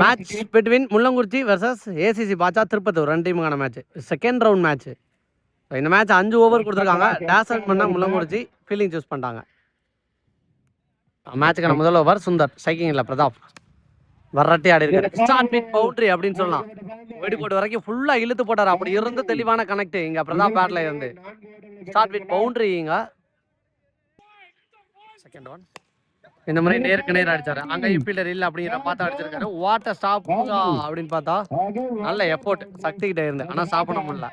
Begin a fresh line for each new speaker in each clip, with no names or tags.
Match between Mullankurichi versus ACC Badsha Tiruppathur 2 டீமுக்கான match. Second round match. இந்த match 5 over கொடுத்துருக்காங்க. Toss out பண்ண முள்ளங்குறிச்சி ஃபீல்டிங் சூஸ் பண்ணிட்டாங்க. மேட்சுக்கான முதல் ஓவர் சுந்தர், ஸ்ட்ரைக்கிங் இல்லை பிரதாப். வரட்டி ஆடி இருக்காரு. ஸ்டார்ட் வித் பவுண்டரி அப்படின்னு சொல்லலாம். வெடி போட்டு வரைக்கும் ஃபுல்லா இழுத்து போட்டார். அப்படி இருந்து தெளிவான கனெக்ட் இங்க பிரதாப் பேட்ல இருந்து. ஸ்டார்ட் வித் பவுண்டரி இங்க. Second one. இந்த மாதிரி நேருக்கு நேர் அடிச்சாரு. அங்க ஃபீல்டர் இல்ல அப்படிங்கிற பார்த்தா அடிச்சிருக்காரு. வாட்டர் ஸ்டாப் அப்படின்னு பார்த்தா நல்ல எஃபோர்ட் சக்தி கிட்ட இருந்து. ஆனா ஸ்டாப் பண்ண முடியல.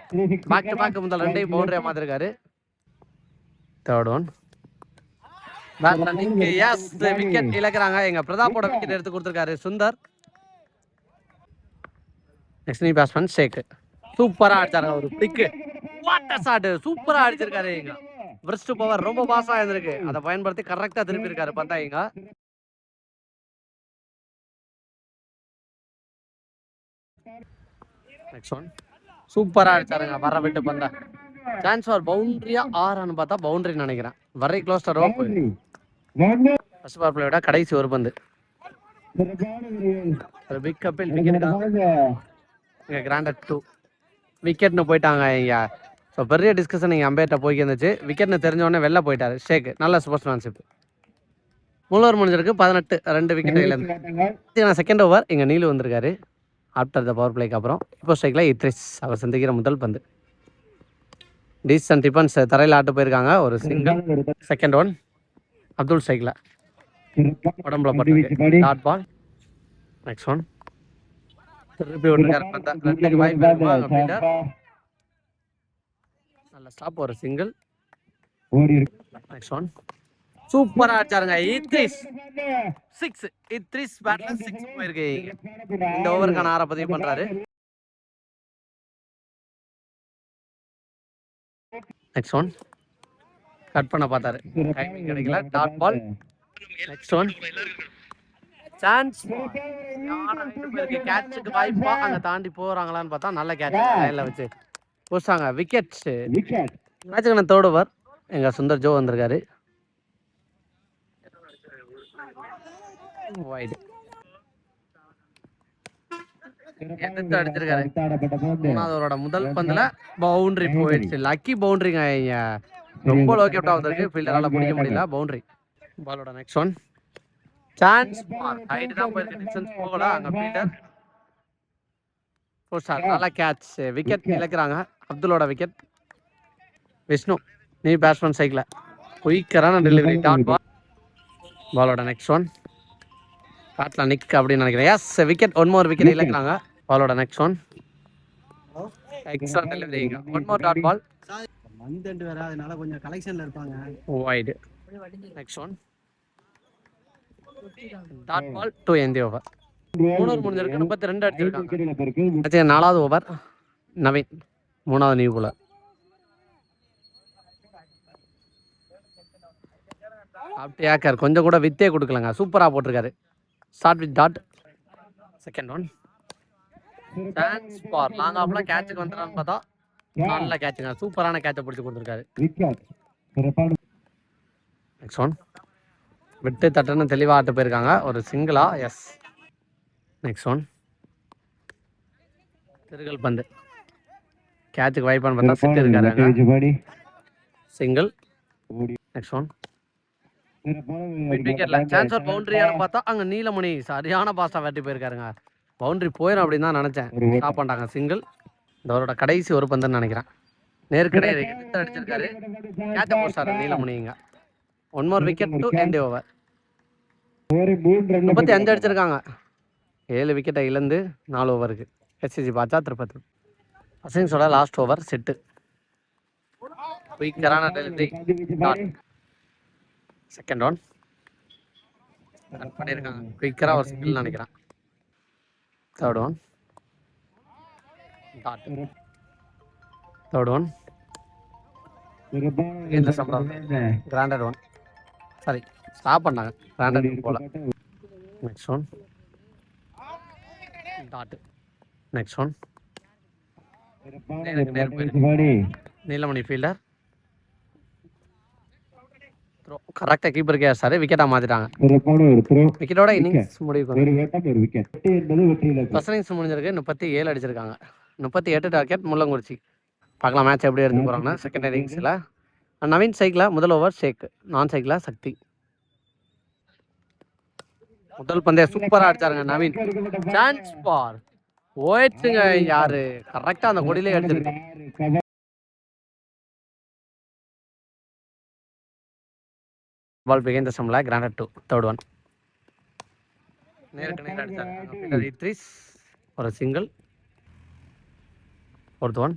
பேக் டு பேக் முதல் 2 பவுண்டரியா மாத்திருக்காரு. Third one. எஸ் விக்கெட் இழக்கிறாங்க. எங்க பிரதாப்போட விக்கெட் எடுத்து கொடுத்திருக்காரு Sundar. Next new batsman Sheikh. சூப்பரா அடிச்சாருங்க ஒரு பிக். வாட்டர் ஷாட் சூப்பரா அடிச்சிருக்காரு. இங்க பிரஸ்ட் பவர் ரொம்ப பாஸா இருந்திருக்கு. அதை பயன்படுத்தி கரெக்டா திருப்பி இருக்காரு பார்த்தா இங்க. Next one. சூப்பரா அடிச்சாருங்க வர விட்டு பந்தா. சான்ஸ் ஃபார் பவுண்டரியா ஆறான்னு பார்த்தா பவுண்டரி நினைக்கிறேன். Very close to rope. First power பிளேயோட கடைசி ஒரு பந்து. பிக் கப்பில் விக்கெட். கிராண்டட் 2 விக்கெட்னு போயிட்டாங்க இங்க. ஸோ பெரிய டிஸ்கஷன் இங்கே அம்பேர்ட்ட போய்க்கு இருந்துச்சு. விக்கெட்னு தெரிஞ்ச உடனே வெளில போயிட்டாரு ஷேக். நல்ல ஸ்போர்ட்ஸ்மேன்ஷிப். மூலவர் முடிஞ்சிருக்கு 18 2 விக்கெட் இழந்து. செகண்ட் ஓவர் இங்கே நீலு வந்திருக்காரு ஆஃப்டர் த பவர் பிளேக்கு அப்புறம். இப்போ ஸ்ட்ரைக்கில் இத்ரிஸ் அவர் சந்திக்கிற முதல் பந்து. டீசன்ட் டிஃபன்ஸ் தரையில் ஆட்டு போயிருக்காங்க. ஒரு சிங்கிள். Second one. அப்துல் ஸ்ட்ரைக்கில் உடம்புல பட்டு டாட் பால். Next one. திருப்பி விட்டுருக்காரு பார்த்தா 2க்கு வாய்ப்பு இருக்குமா ஃபீல்டர். நல்ல ஸ்டாப் ஒரு சிங்கிள். Next one. சூப்பரா அடிச்சாருங்க இத்ரிஸ் 6. இத்ரிஸ் பேட்ல 6 போயிருக்கு. இந்த ஓவருக்கான 6 பதிவு பண்றாரு. Next one. கட் பண்ண பார்த்தாரு. டைமிங் கிடைக்கல. Dot ball. Next one. Chance கேட்சுக்கு வாய்ப்பா அங்க தாண்டி போறாங்களான்னு பார்த்தா நல்ல கேட்ச் லைன்ல வச்சு போச்சாங்க. விக்கெட். மேட்சுக்கான தேர்ட் ஓவர் எங்க சுந்தர் ஜோ வந்திருக்காரு. வைட் எடுத்து அடிச்சிருக்காரு. மூணாவது ஓவரோட முதல் பந்துல பவுண்டரி போயிடுச்சு. லக்கி பவுண்டரிங்க. ரொம்ப லோ கேப்டா வந்திருக்கு. ஃபீல்டரால பிடிக்க முடியல. பவுண்டரி. பாலோட நெக்ஸ்ட் ஒன். சான்ஸ் ஹைட் தான் போயிருக்கு. டிஸ்டன்ஸ் போகல. அங்க ஃபீல்டர் போஸ்டார். நல்ல கேட்ச். விக்கெட் இழக்கிறாங்க. அப்துல்லோட விக்கெட். விஷ்ணு நீ பேட்ஸ்மேன் சைக்கிள் குயிக்கரான டெலிவரி. Dot ball. பாலோட நெக்ஸ்ட் ஒன். பேட்ல நிக் அப்படின்னு நினைக்கிறேன். Yes wicket. 1 மோர் விக்கெட் இழக்கிறாங்க. பாலோட next one. Excellent delivery. 1 more dot ball.
Month end வேற அதனால கொஞ்சம் கலெக்ஷன்ல இருப்பாங்க.
Wide. Next one. Dot ball to end the over. 3 over முடிஞ்சிருக்கு. 32 அடிச்சிருக்காங்க. 4வது ஓவர் நவீன் 3வது நியூ போலர். அப்படி ஏக்கர் கொஞ்சம் கூட வித்தே கொடுக்கலங்க. சூப்பரா போட்டிருக்காரு. Start with dot. Second one. Chance for long ஆஃப்ல கேட்சுக்கு வந்துறான்னு பார்த்தா நல்ல கேட்சுங்க. சூப்பரான கேட்சை பிடிச்சி கொடுத்துருக்காரு. Next one. விட்டு தட்டுன்னு தெளிவாக ஆட்டு போயிருக்காங்க. ஒரு சிங்கிளா. எஸ். Next one. திருகல் பந்து கேட்சுக்கு வாய்ப்பான்னு பார்த்தா சிட்டு இருக்காரு. சிங்கிள். Next one. விக்கெட்ல சான்ஸ் ஃபார் பவுண்டரியான்னு பார்த்தா அங்க நீலமணி சரியான பாஸ்டா வெட்டி போயிருக்காருங்க. பவுண்டரி போயிடும் அப்படின்னு தான் நினைச்சேன். ஸ்டாப் பண்ணிட்டாங்க. சிங்கிள். இந்த ஓவரோட கடைசி ஒரு பந்துன்னு நினைக்கிறேன். நேர்கடை எடுத்து அடிச்சிருக்காரு. கேட்ச போஸ்டார் நீலமணிங்க. 1 more wicket to end over. 35 அடிச்சிருக்காங்க. 7 விக்கெட்டை இழந்து 4 ஓவருக்கு. எஸ்சிசி பாட்சா திருப்பத்தூர். அசிங்ஸோட லாஸ்ட் ஓவர் செட்டு. குயிக்கரான டெலிவரி. Second one. கட் பண்ணியிருக்காங்க. குயிக்கரா ஒரு சிங்கிள் நினைக்கிறேன். Third one. Dot. Third one. இந்த சம்பளம் கிராண்டட் ஒன். சாரி ஸ்டாப் பண்ணாங்க. கிராண்டட் போல. Next one. Dot. Next one. Neelamani fielder. கரெக்டாக கீப்பருக்கே சார் விக்கெட்டாக மாற்றிட்டாங்க. விக்கெட்டோட இன்னிங்ஸ் முடிவு ஃபர்ஸ்ட் இன்னிங்ஸ் முடிஞ்சிருக்கு. 37 அடிச்சிருக்காங்க. 38 டார்கெட் முள்ளங்குறிச்சி. பார்க்கலாம் மேட்ச் எப்படி எடுத்து போகிறாங்கன்னா செகண்ட் இன்னிங்ஸில். நவீன் சைக்கிளா முதல் ஓவர் ஷேக், நான் சைக்கிளா சக்தி. முதல் பந்தய சூப்பராக அடிச்சாருங்க நவீன். சான்ஸ் பார் போயிடுச்சுங்க. யாரு கரெக்டாக அந்த கொடியிலே அடிச்சிருக்கு. பால் பிகைன் த ஸ்டம்ப்ல கிராண்டட் 2 தேர்ட் ஒன். நேருக்கு நேர் அடிச்சாரு இத்ரிஸ். ஒரு சிங்கிள். ஃபோர்த் ஒன்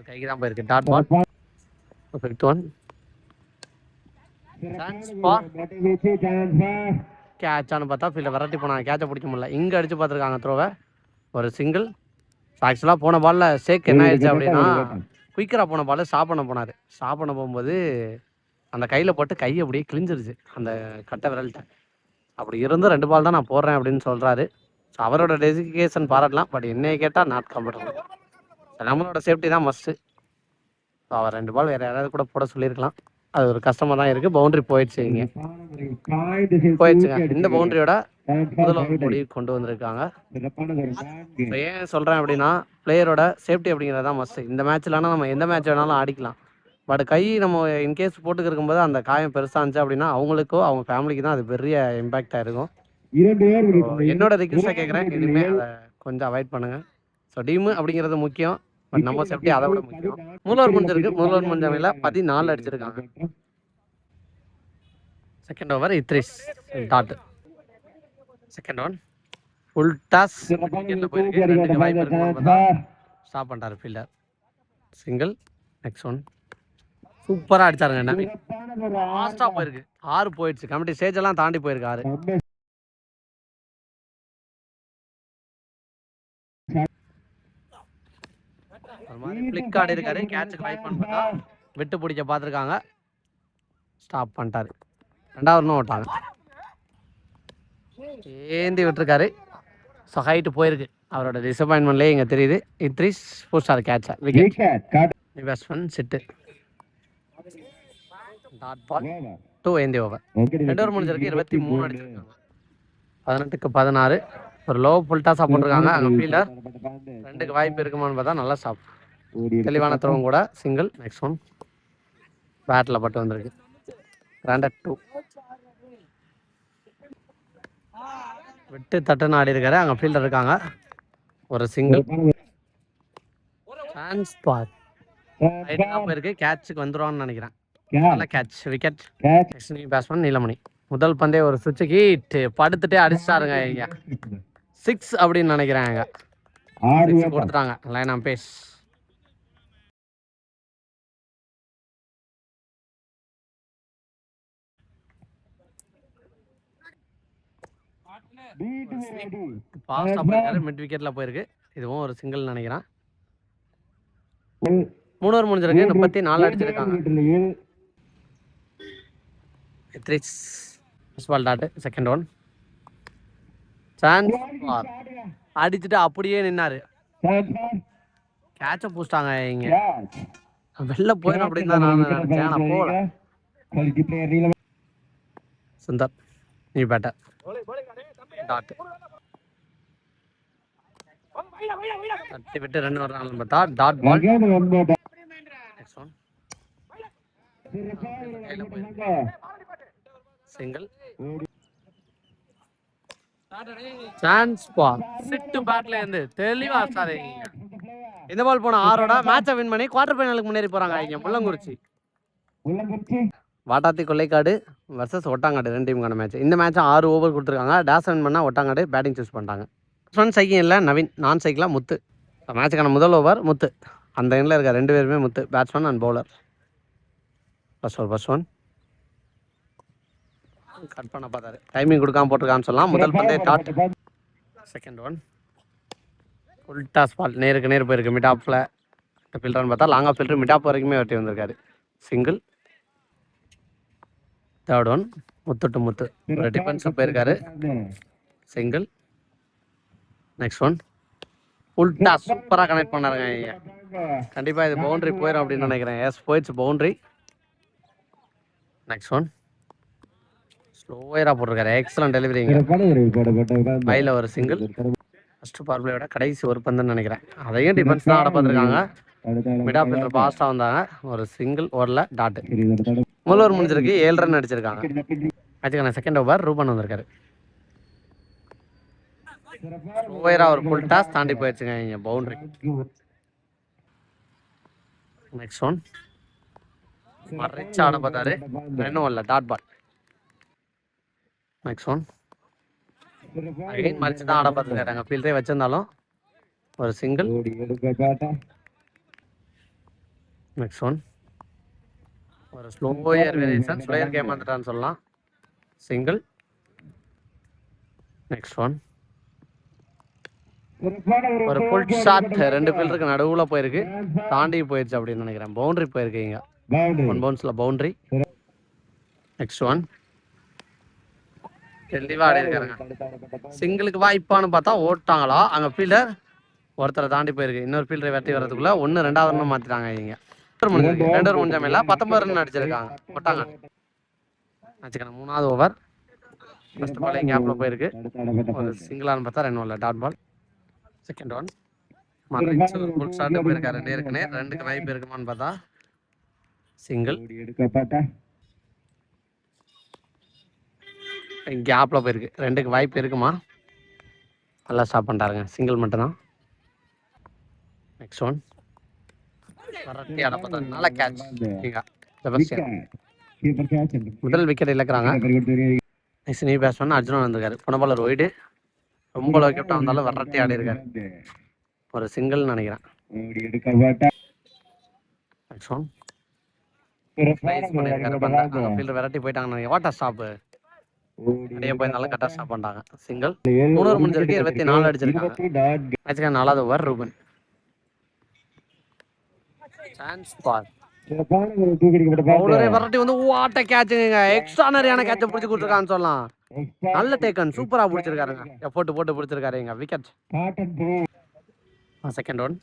கைக்கு தான் போயிருக்கு. Dot ball. ஃபிஃப்த் ஒன் கேட்சான்னு பார்த்தா ஃபீல்டை விரட்டி போனாங்க. கேட்சை பிடிக்க முடியல. இங்கே அடிச்சு பார்த்துருக்காங்க த்ரோவை. ஒரு சிங்கிள். ஆக்சுவலாக போன பாலில் ஷேக் என்ன ஆயிடுச்சு அப்படின்னா குயிக்கராக போன பால் ஸ்டாப் பண்ண போனார். ஸ்டாப் பண்ண போகும்போது அந்த கையில் போட்டு கை அப்படியே கிழிஞ்சிருச்சு அந்த கட்டை விரல்கிட்ட. அப்படி இருந்து 2 பால் தான் நான் போடுறேன் அப்படின்னு சொல்கிறாரு. ஸோ அவரோட டெசிகேஷன் பாராட்டலாம். பட் என்னைய கேட்டால் நாட் கம்ஃபர்டபுள். நம்மளோட சேஃப்டி தான் மஸ்ட்டு. ஸோ அவர் 2 பால் வேறு யாராவது கூட போட சொல்லியிருக்கலாம். அது ஒரு கஷ்டமாக தான் இருக்குது. பவுண்டரி போயிடுச்சுங்க. இந்த பவுண்டரியோட முதல் முடிவு கொண்டு வந்திருக்காங்க. ஏன் சொல்கிறேன் அப்படின்னா பிளேயரோட சேஃப்டி அப்படிங்கிறது தான் மஸ்ட்டு. இந்த மேட்ச்லனா நம்ம எந்த மேட்ச் வேணாலும் ஆடிக்கலாம். பட் கை நம்ம இன்கேஸ் போட்டுக்கு இருக்கும்போது அந்த காயம் பெருசாக இருந்துச்சு அப்படின்னா அவங்களுக்கோ அவங்க ஃபேமிலிக்கு தான் அது பெரிய இம்பேக்டாக இருக்கும். என்னோட ரிக்வெஸ்ட்டாக கேட்குறேன், இனிமேல் அதை கொஞ்சம் அவாய்ட் பண்ணுங்கள். ஸோ டீமு அப்படிங்கிறது முக்கியம். பட் நம்ம சேஃப்டி அதை விட முக்கியம். மூலவர் முடிஞ்சிருக்கு. மூலவர் முடிஞ்சவையில் 14 அடிச்சிருக்காங்க. Second over Idris dot. Second one full toss. Stop பண்ணிட்டாரு ஃபீல்டர். சிங்கிள். நெக்ஸ்ட் ஒன் சூப்பராக அடிச்சாருங்க நவீன். லாஸ்ட்டாக போயிருக்கு. 6 போயிடுச்சு. கமிட்டி ஸ்டேஜ் எல்லாம் தாண்டி போயிருக்கு 6. ஒரு மாதிரி பிளிக் ஆடி இருக்காரு. கேட்சுக்கு ட்ரை பண்ணா விட்டு பிடிக்க பார்த்துருக்காங்க. ஸ்டாப் பண்ணிட்டாரு. 2வது ஓட்டாங்க. ஏந்தி விட்டுருக்காரு. ஸோ ஹைட்டு போயிருக்கு. அவரோட டிசப்பாயின்மெண்ட்லேயே இங்கே தெரியுது. இத்ரிஸ் புஷ்டார் கேட்சா விக்கெட். பேட்ஸ்மேன் சிட்டு. டாட் பால் 2 ஏந்தி ஓவர். 2 ஓவர் முடிஞ்சிருக்கு. 23 அடிச்சிருக்காங்க. 18க்கு 16. ஒரு லோ ஃபுல் டாஸாக போட்டிருக்காங்க. அங்கே ஃபீல்டர் 2க்கு வாய்ப்பு இருக்குமான்னு பார்த்தா நல்லா ஸ்டாப். தெளிவான த்ரோவும் கூட. சிங்கிள். நெக்ஸ்ட் ஒன் பேட்டில் பட்டு வந்திருக்கு. கிராண்டட் 2 விட்டு தட்டுன்னு ஆடி இருக்காரு. அங்கே ஃபீல்டர் இருக்காங்க. ஒரு சிங்கிள். சான்ஸ் பார் போயிருக்கு. கேட்சுக்கு வந்துடுவான்னு நினைக்கிறேன். நல்ல catch. Wicket. Next new batsman Neelamani. முதல் பந்தே ஒரு சுவிட்ச் ஹீட் படுத்துட்டே அடிச்சிட்டாருங்க. இங்க 6 அப்படின்னு நினைக்கிறேன். கொடுத்துட்டாங்க லைன் ஆன் பேஸ். ஃபாஸ்டா போயிருக்காரு. மிட் விக்கெட்ல போயிருக்கு. இதுவும் ஒரு சிங்கிள் நினைக்கிறேன். 3 ஓவர் முடிஞ்சிருக்கு. 34 அடிச்சிருக்காங்க. Idris ball dot. Second one chance பார் அடிச்சுட்டு அப்படியே நின்னாரு. கேட்ச பூஸ்டாங்க. இங்க வெளில போயிடும் அப்படின்னு தான் நான் நினைச்சேன். ஆனா போகல. சுந்தர் நீ பேட்டர் டாட். தட்டி விட்டு 2 வர்றாங்க பார்த்தா dot ball. Next one single. Chance ball சிட்டு பேட்ல இருந்து தெளிவா சார். இந்த பால் போன 6ஓட மேட்சை வின் பண்ணி குவார்டர் ஃபைனலுக்கு முன்னேறி போறாங்க. இங்க முள்ளங்குறிச்சி வாட்டாத்தி கொள்ளைக்காடு வர்சஸ் ஒட்டாங்காடு 2 டீமுக்கான மேட்ச். இந்த மேட்ச் 6 ஓவர் கொடுத்துருக்காங்க. டேஸ் வின் பண்ணால் ஒட்டாங்காடு பேட்டிங் சூஸ் பண்ணிட்டாங்க. ஃபர்ஸ்ட் சைக்கிள் இல்லை நவீன், நான் சைக்கிளாக முத்து. மேட்சுக்கான முதல் ஓவர் முத்து. அந்த எண்ணில் இருக்க 2 பேருமே Muthu, batsman and bowler. First one cut பண்ண பார்த்தாரு. டைமிங் கொடுக்காம போட்டிருக்கான்னு சொல்லலாம். முதல் பந்தே dot. Second one full toss ball நேருக்கு நேர் போயிருக்கு. மிட் ஆஃபில் ஃபில்டர்னு பார்த்தா long off fielder mid off வரைக்குமே வெட்டி வந்திருக்காரு. Single. Third one Muthu to Muthu ஒரு டிஃபென்ஸாக போயிருக்காரு. Single. Next one full toss சூப்பராக கனெக்ட் பண்ணாருங்க. கண்டிப்பாக இது பவுண்டரி போயிடும் அப்படின்னு நினைக்கிறேன். எஸ் போயிடுச்சு பவுண்டரி. நெக்ஸ்ட் ஒன் ஸ்லோயராக போட்டிருக்காரு. எக்ஸலன்ட் டெலிவரிங்க. பையில் ஒரு சிங்கிள். ஃபஸ்ட்டு பவர் பிளேயோட கடைசி ஒரு பந்துன்னு நினைக்கிறேன். அதையும் டிஃபென்ஸ் தான் ஆட பார்த்துருக்காங்க. மிட் ஆஃப் ஃபீல்டர் ஃபாஸ்ட்டாக வந்தாங்க. ஒரு சிங்கிள் ஓவரில் டாட்டு. முதல் ஓவர் முடிஞ்சிருக்கு. 7 ரன் அடிச்சிருக்காங்க. ஆச்சுக்கான செகண்ட் ஓவர் ரூபன் வந்திருக்காரு. ஸ்லோயராக ஒரு ஃபுல் டாஸ் தாண்டி போயிடுச்சுங்க இங்கே பவுண்டரி. நெக்ஸ்ட் ஒன் மறைச்சு ஆட பார்த்தாரு. ரெண்டும் இல்லை dot ball. Next one again மறைச்சு தான் ஆட பார்த்துருக்காரு. ஃபீல்டரே வச்சிருந்தாலும் ஒரு சிங்கிள். நெக்ஸ்ட் ஒன் ஒரு ஸ்லோயர் வேரியேஷன். ஸ்லோயர் கேம் வந்துட்டான்னு சொல்லலாம். சிங்கிள். நெக்ஸ்ட் ஒன் ஒரு ஃபுல் ஷாட். 2 ஃபீல்டருக்கு நடுவில் போயிருக்கு. தாண்டி போயிடுச்சு அப்படின்னு நினைக்கிறேன். பவுண்டரி போயிருக்கு இங்க. 1 பவுன்ஸ்ல பவுண்டரி. நெக்ஸ்ட் ஒன் தெளிவா ஆடி இருக்காருங்க. சிங்கிளுக்கு வாய்ப்பான்னு பார்த்தா ஓட்டாங்களா அங்க ஃபீல்டர் ஒருத்தரை தாண்டி போயிருக்கு. இன்னொரு ஃபீல்டரை வெட்டி வர்றதுக்குள்ள 1 2வது ரன் மாத்திட்டாங்க இங்க. 2 ஓவர் முடிஞ்ச மேல 19 ரன் அடிச்சிருக்காங்க. போட்டாங்க. ஆச்சுக்கணும் 3வது ஓவர். ஃபர்ஸ்ட் பால் கேப்ல போயிருக்கு. ஒரு சிங்கிளான்னு பார்த்தா 2 ஓவர்ல டாட் பால். செகண்ட் ஒன் மறைச்சு ஒரு ஃபுல் ஷாட் போயிருக்காரு. நேருக்கு நேர் 2க்கு வாய்ப்பு இருக்குமான்னு பார்த்தா சிங்கிள். கேப்ல போயிருக்கு. 2க்கு வாய்ப்பு இருக்குமா? நல்லா ஸ்டாப் பண்ணிட்டாருங்க. சிங்கிள் மட்டும்தான். நெக்ஸ்ட் ஒன் வரட்டி ஆட பார்த்தா நல்ல கேட்ச். முதல் விக்கெட் இழக்கிறாங்க. நெக்ஸ்ட் நியூ பேட்ஸ்மேன் அர்ஜுனன் வந்திருக்காரு. போன பால் ஒரு ஒய்டு. ரொம்ப லோ விக்கெட்டாக இருந்தாலும் வரட்டி ஆடி இருக்காரு. ஒரு சிங்கிள் நினைக்கிறேன். நெக்ஸ்ட் ஒன் ஃபீல்டர் விரட்டி போயிட்டாங்க. வாட்டர் ஸ்டாப் அப்படியே போயிருந்தாலும் கரெக்டாக ஸ்டாப் பண்ணிட்டாங்க. சிங்கிள். 3 ஓவர் முடிஞ்சிருக்கு. 24 அடிச்சிருக்காங்க. மேட்சுக்கு 4வது ஓவர் ரூபன். Chance ball. பவுலரே வரட்டி வந்து வாட்ட கேட்சுங்க. எக்ஸ்ட்ரானரியான கேட்சை பிடிச்சி கொடுத்துருக்கான்னு சொல்லலாம். நல்ல டேக்கன். சூப்பரா பிடிச்சிருக்காருங்க. எஃபோர்ட் போட்டு பிடிச்சிருக்காரு இங்க. விக்கெட். செகண்ட் ஒன்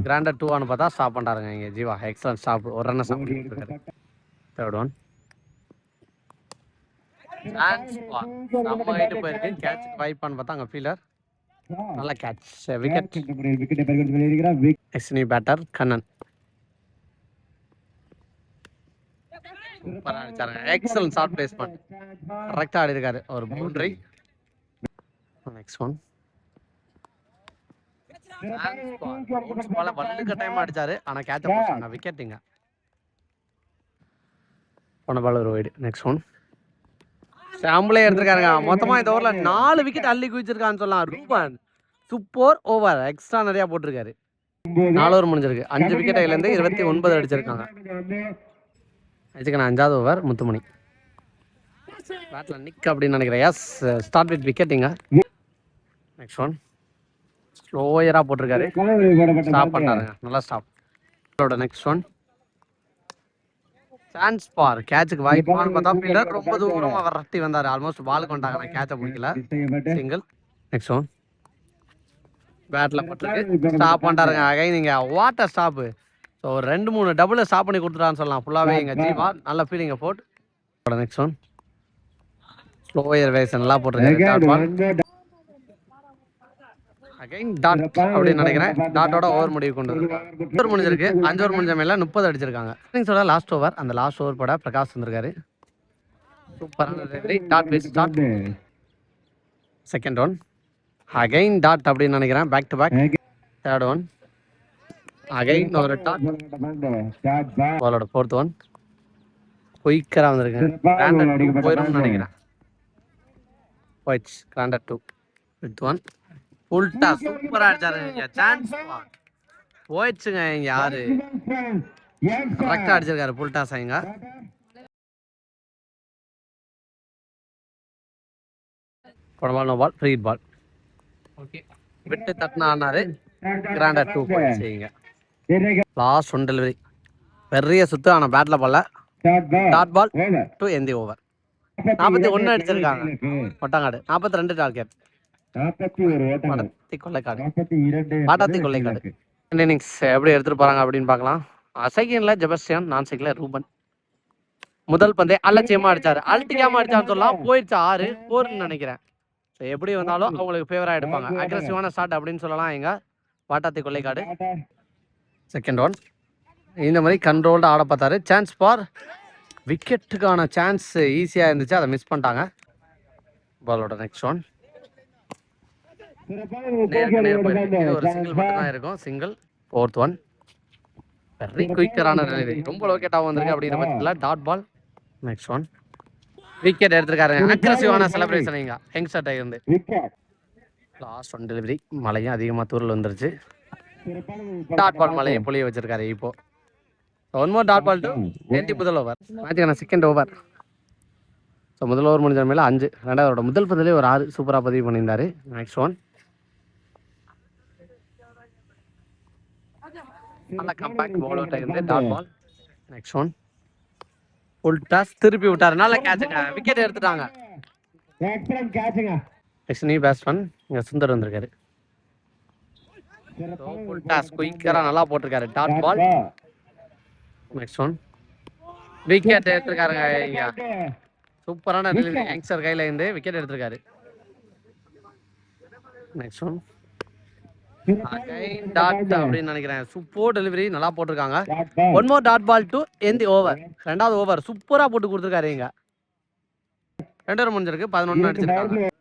கிராண்டட் 2 ஆனு பார்த்தா ஸ்டாப் பண்றாருங்க இங்க ஜீவா. Excellent stop. ஒரு ரன் ஸ்டாப் பண்ணிருக்காரு. Third one chance ball. நம்ம ஹைட் போயிருக்கு. கேட்சுக்கு வாய்ப்பான்னு பார்த்தா அங்க ஃபீல்டர் நல்ல catch. Wicket. Next new batter Kannan. சூப்பரா அடிச்சாருங்க. Excellent shot placement. கரெக்டா ஆடி இருக்காரு. ஒரு பவுண்டரி. நெக்ஸ்ட் ஒன் பால் பல்லுக்கு டைம் அடிச்சாரு. ஆனா கேட்ச் போட்டாங்க. விக்கெட்டுங்க. போன பால் ஒரு வைடு. நெக்ஸ்ட் ஒன் சாம்பிளே எடுத்திருக்காருங்க. மொத்தமா இந்த ஓவர்ல 4 விக்கெட் அள்ளி குவிச்சிருக்கான்னு சொல்லலாம். Ruban super over. எக்ஸ்ட்ரா நிறைய போட்டிருக்காரு. 4 ஓவர் முடிஞ்சிருக்கு. 5 விக்கெட் இருந்து 29 அடிச்சிருக்காங்க. ஆச்சுக்கண்ணா 5வது ஓவர் முத்துமணி. பேட்ல நிக் அப்படின்னு நினைக்கிறேன். எஸ் ஸ்டார்ட் வித் விக்கெட்டிங்க. நெக்ஸ்ட் ஒன் ஸ்லோயரா போட்டிருக்காரு. ஸ்டாப் பண்ணாருங்க. நல்லா ஸ்டாப். நெக்ஸ்ட் ஒன் சான்ஸ் பார். கேட்சுக்கு வாய்ப்பான்னு பார்த்தா ஃபீல்டர் ரொம்ப தூரமா வரட்டி வந்தாரு. ஆல்மோஸ்ட் பாலுக்கு வந்துட்டாங்க. கேட்சை பிடிக்கல. சிங்கிள். நெக்ஸ்ட் ஒன் பேட்ல போட்டிருக்கு. ஸ்டாப் பண்ணிட்டாருங்க. அகைன் நீங்க வாட்டர் ஸ்டாப். ஸோ 2-3 டபுள் ஸ்டாப் பண்ணி கொடுத்துட்டான்னு சொல்லலாம். ஃபுல்லாவே இங்க ஜீவா நல்ல ஃபீலிங்க போட். நெக்ஸ்ட் ஒன் ஸ்லோயர் வேஷன் எல்லாம் போட்டிருக்காரு. அகைன் டாட் அப்படின்னு நினைக்கிறேன். டாட்டோட ஓவர் முடிவு கொண்டு ஓவர் முடிஞ்சிருக்கு. 5 ஓவர் முடிஞ்ச மேல 30 அடிச்சிருக்காங்க. இன்னிங்ஸோட லாஸ்ட் ஓவர். அந்த லாஸ்ட் ஓவர் போட பிரகாஷ் வந்திருக்காரு. சூப்பரான delivery. Dot pace dot. Second one again dot அப்படின்னு நினைக்கிறேன். Back to back. Third one again ஒரு டாட். பாலோட ஃபோர்த் ஒன் குயிக்கரா வந்திருக்கு. கிராண்டட் 2 போயிடும்னு நினைக்கிறேன். போயிடுச்சு. கிராண்டட் 2. ஃபிஃப்த் ஒன் உல்டா சூப்பரா அடிச்சாருங்க. சான்ஸ் போயிடுச்சுங்க. இங்க யாரு கரெக்டா அடிச்சிருக்காரு. புல்டா சாய்ங்க. Ball no ball. Free ball. Okay விட்டு தட்டினா ஆனாரு. கிராண்டட் 2 போயிடுச்சுங்க. Last one delivery. பெரிய சுத்து. ஆனா பேட்ல போல. Dot ball to end the over. 41 அடிச்சிருக்காங்க. ஒட்டாங்காடு 42 டார்கெட். பாட்டாத்தி கொள்ளைக்காடு. இன்னிங்ஸ் எப்படி எடுத்துட்டு போறாங்க அப்படின்னு பார்க்கலாம். செகண்ட்ல ஜெபஸ்டியன், நான் செகண்ட்ல ரூபன். முதல் பந்தே அலட்சியமா அடிச்சாரு, அல்டிக்காம அடிச்சான்னு சொல்லலாம். போயிடுச்சு 6 4ன்னு நினைக்கிறேன். ஸோ எப்படி வந்தாலும் அவங்களுக்கு ஃபேவரா எடுப்பாங்க. அக்ரெசிவான ஸ்டார்ட் அப்படின்னு சொல்லலாம் எங்க வாட்டாத்தி கொள்ளைக்காடு. செகண்ட் ஒன் இந்த மாதிரி கண்ட்ரோல்டு ஆட பார்த்தாரு. சான்ஸ் ஃபார் விக்கெட்டுக்கான சான்ஸ் ஈஸியாக இருந்துச்சு, அதை மிஸ் பண்ணிட்டாங்க. பாலோட நெக்ஸ்ட் ஒன் நேருக்கு நேர் போயிருக்கு. இது ஒரு சிங்கிள் மட்டும்தான் இருக்கும். சிங்கிள். ஃபோர்த் ஒன் வெரி குயிக்கரான டெலிவரி, ரொம்ப லோக்கேட்டாகவும் வந்திருக்கு அப்படிங்கிற பட்சத்தில் dot ball. Next one wicket எடுத்திருக்காரு. அக்ரெசிவான செலிப்ரேஷன் இங்க யங்ஸ்டர்ட்ட இருந்து. லாஸ்ட் ஒன் டெலிவரி, மழையும் அதிகமாக தூரல் வந்துருச்சு. டாட் பால் மழையை புளிய வச்சிருக்காரு. இப்போ one more dot ball to end the முதல் ஓவர். மேட்சுக்கான செகண்ட் ஓவர். ஸோ முதல் ஓவர் முடிஞ்ச மேலே 5, ரெண்டாவதோட முதல் பந்திலே ஒரு 6 சூப்பராக பதிவு பண்ணியிருந்தாரு. நெக்ஸ்ட் ஒன் நல்ல கம்பேக்ட் பால் அவுட் ஆகிருந்து dot ball. Next one full toss திருப்பி விட்டாரு, நல்ல கேட்சுங்க, விக்கெட் எடுத்துட்டாங்க. நெக்ஸ்ட் நியூ பேட்ஸ்மேன் இங்கே சுந்தர் வந்திருக்காரு. ஃபுல் டாஸ் குயிக்கராக நல்லா போட்டிருக்காரு dot ball. Next one wicket எடுத்திருக்காருங்க. இங்க சூப்பரான டெலிவரி, யங்ஸ்டர் கையில இருந்து விக்கெட் எடுத்திருக்காரு. நெக்ஸ்ட் ஒன் டாட் அப்படின்னு நினைக்கிறேன். சூப்பர் டெலிவரி, நல்லா போட்டிருக்காங்க. One more dot ball to end the over. ரெண்டாவது ஓவர் சூப்பரா போட்டு கொடுத்துருக்காரு. இங்க 2 ஓவர் முடிஞ்சிருக்கு, 11 அடிச்சிருக்காங்க.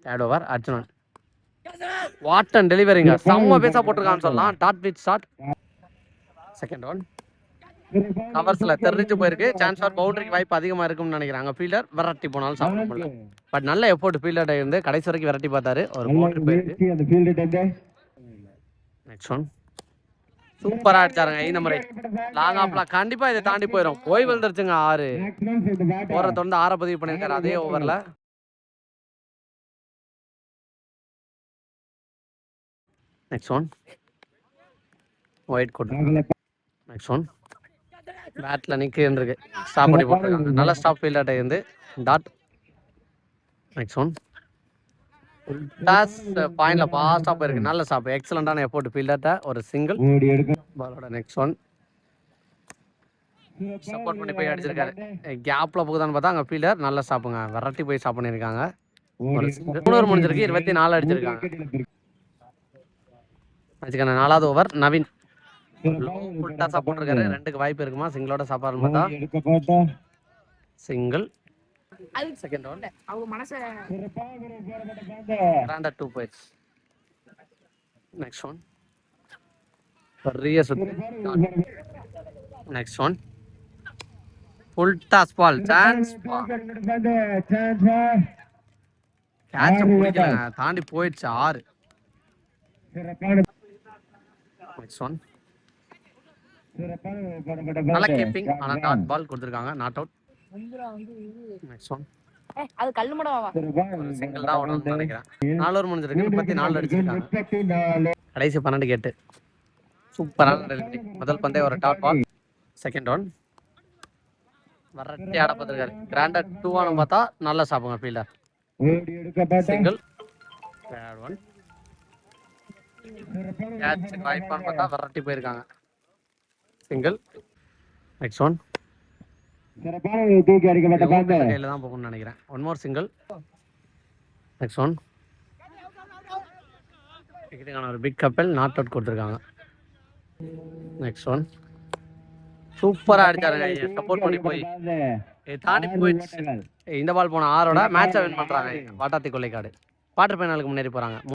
தேர்ட் ஓவர் அர்ஜுனன் வாட் அண்ட் டெலிவரிங்க, செம்ம பேஸா போட்டிருக்கான்னு சொல்லலாம். Dot pitch shot. Second one கவர்ஸ்ல தெரிஞ்சு போயிருக்கு. சான்ஸ் ஃபார் பவுண்டரிக்கு வாய்ப்பு அதிகமா இருக்கும்னு நினைக்கிறாங்க. ஃபீல்டர் விரட்டி போனாலும் சாப்பிட முடியல. பட் நல்ல எஃபோர்ட் ஃபீல்டர் இருந்து கடைசி வரைக்கும் விரட்டி பார்த்தாரு. ஒரு பவுண்டரி போயிருக்கு. நெக்ஸ்ட் ஒன் சூப்பரா அடிச்சாருங்க. இந்த மாதிரி லாங் ஆப்ல கண்டிப்பா இதை தாண்டி போயிடும். போய் விழுந்துருச்சுங்க 6. ஓவரை தொடர்ந்து 6 பதிவு பண்ணியிருக்காரு அதே ஓவர்ல. நெக்ஸ்ட் ஒன் ஒயிட் கோட். நெக்ஸ்ட் ஒன் பேட்ல நிற்கிருக்கு, ஸ்டாப் பண்ணி போட்டிருக்காங்க. நல்ல ஸ்டாப் ஃபீல்டர்ட்ட இருந்து டாட். நெக்ஸ்ட் ஒன் டாஸ் பாயிண்ட்ல ஃபாஸ்டா போயிருக்கு, நல்ல ஸ்டாப், எக்ஸலண்டான எஃபோர்ட் ஃபீல்டர்ட்ட. ஒரு சிங்கிள். பாலோட நெக்ஸ்ட் ஒன் சப்போர்ட் பண்ணி போய் அடிச்சிருக்காரு. கேப்ல போகுதான்னு பார்த்தா அங்க ஃபீல்டர் நல்ல ஸ்டாப்புங்க, விரட்டி போய் ஸ்டாப் பண்ணியிருக்காங்க. ஒரு சிங்கிள். 3 ஓவர் முடிஞ்சிருக்கு, 24 அடிச்சிருக்காங்க. அதுக்கான 4வது ஓவர் நவீன் ஃபுல் டாஸா போட்டிருக்காரு. 2க்கு வாய்ப்பு இருக்குமா சிங்கிளோட சாப்பாடுன்னு பார்த்தா சிங்கிள். செகண்ட் ஒன் அவங்க மனச கிராண்டா 2 பாயிண்ட்ஸ். நெக்ஸ்ட் ஒன் பெரிய சுத்து. Next one full toss ball, chance catch பிடிக்கலங்க, தாண்டி போயிடுச்சு 6. நெக்ஸ்ட் ஒன் நல்ல கீப்பிங், ஆனா டாட் பால் கொடுத்திருக்காங்க, நாட் அவுட். நெக்ஸ்ட் ஒன் அது கல்லுமடவா சிங்கிள் தான் ஓடணும்னு நினைக்கிறேன். 4 ஓவர் முடிஞ்சிருக்கு, 34 அடிச்சிருக்காங்க. கடைசி 12 கேட்டு சூப்பரான டெலிவரி. முதல் பந்தே ஒரு டாட் பால். செகண்ட் ஒன் வரட்டி ஆட பார்த்துருக்காரு. கிராண்டா 2 பார்த்தா நல்லா சாப்பிடுங்க fielder. Single. Third one catch வாய்ப்பான்னு பார்த்தா வரட்டி போயிருக்காங்க. சிங்கிள். நெக்ஸ்ட் ஒன் கையில தான் போகணும்னு நினைக்கிறேன். One more single. Next one விக்கெட்டுக்கான ஒரு பிக் கப்பல், நாட் அவுட் கொடுத்துருக்காங்க. நெக்ஸ்ட் ஒன் சூப்பரா அடிச்சாருங்க, சப்போர்ட் பண்ணி போய் தாண்டி போயிடுச்சு. இந்த பால் போன 6ஓட மேட்சை வின் பண்றாங்க வாட்டாத்தி கொள்ளைக்காடு. குவார்டர் ஃபைனலுக்கு முன்னேறி போறாங்க.